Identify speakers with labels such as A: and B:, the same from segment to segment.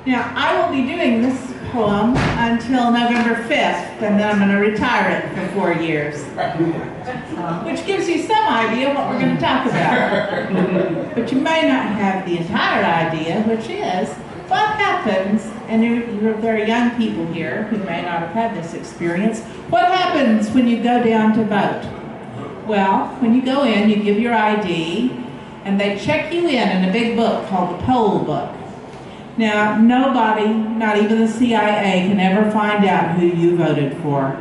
A: Now, I will be doing this poem until November 5th, and then I'm going to retire it for 4 years. Which gives you some idea what we're going to talk about. But you may not have the entire idea, which is what happens, and you're very young people here who may not have had this experience, what happens when you go down to vote? Well, when you go in, you give your ID, and they check you in a big book called the poll book. Now, nobody, not even the CIA, can ever find out who you voted for.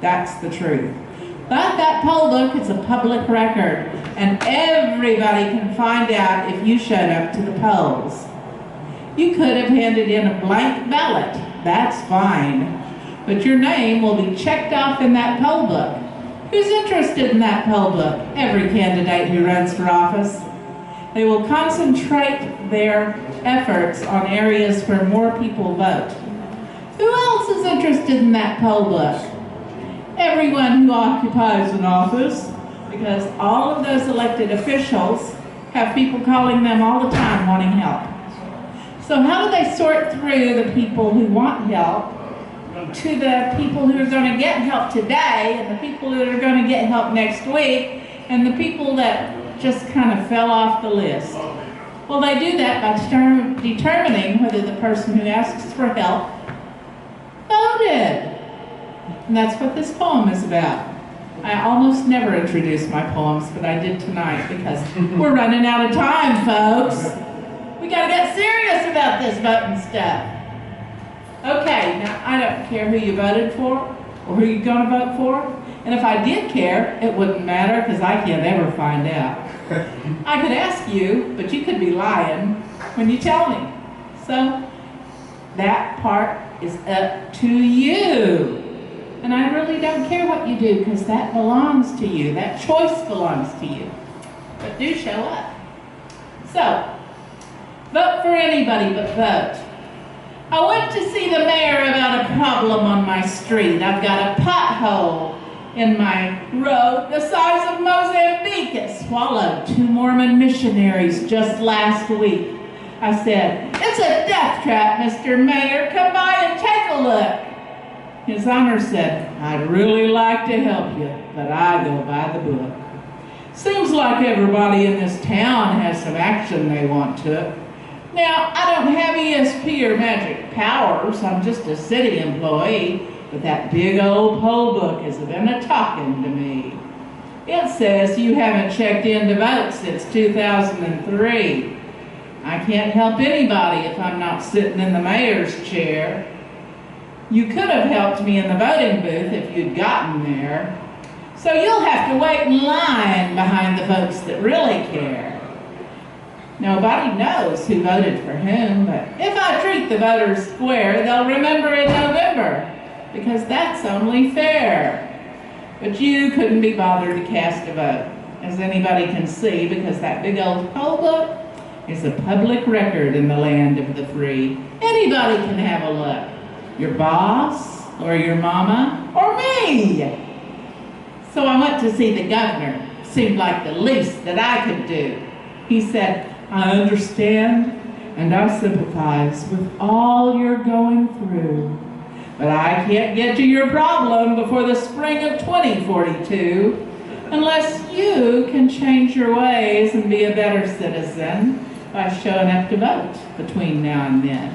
A: That's the truth. But that poll book is a public record, and everybody can find out if you showed up to the polls. You could have handed in a blank ballot. That's fine. But your name will be checked off in that poll book. Who's interested in that poll book? Every candidate who runs for office. They will concentrate their efforts on areas where more people vote. Who else is interested in that poll book? Everyone who occupies an office, because all of those elected officials have people calling them all the time wanting help. So how do they sort through the people who want help to the people who are going to get help today and the people that are going to get help next week and the people that just kind of fell off the list? Well, they do that by determining whether the person who asks for help voted. And that's what this poem is about. I almost never introduce my poems, but I did tonight because we're running out of time, folks. We gotta get serious about this voting stuff. Okay, now I don't care who you voted for or who you're gonna vote for. And if I did care, it wouldn't matter because I can't ever find out. I could ask you, but you could be lying when you tell me. So that part is up to you. And I really don't care what you do because that belongs to you. That choice belongs to you. But do show up. So, vote for anybody but vote. I went to see the mayor about a problem on my street. I've got a pothole in my road the size of Mozambique. It swallowed 2 Mormon missionaries just last week. I said, "It's a death trap, Mr. Mayor. Come by and take a look." His Honor said, "I'd really like to help you, but I go by the book." Seems like everybody in this town has some action they want to. Now, I don't have ESP or magic powers. I'm just a city employee, but that big old poll book has been a-talking to me. It says you haven't checked in to vote since 2003. I can't help anybody if I'm not sitting in the mayor's chair. You could have helped me in the voting booth if you'd gotten there. So you'll have to wait in line behind the folks that really care. Nobody knows who voted for whom, but if I treat the voters square, they'll remember in November, because that's only fair. But you couldn't be bothered to cast a vote, as anybody can see, because that big old poll book is a public record in the land of the free. Anybody can have a look. Your boss, or your mama, or me. So I went to see the governor. Seemed like the least that I could do. He said, "I understand and I sympathize with all you're going through, but I can't get to your problem before the spring of 2042 unless you can change your ways and be a better citizen by showing up to vote between now and then."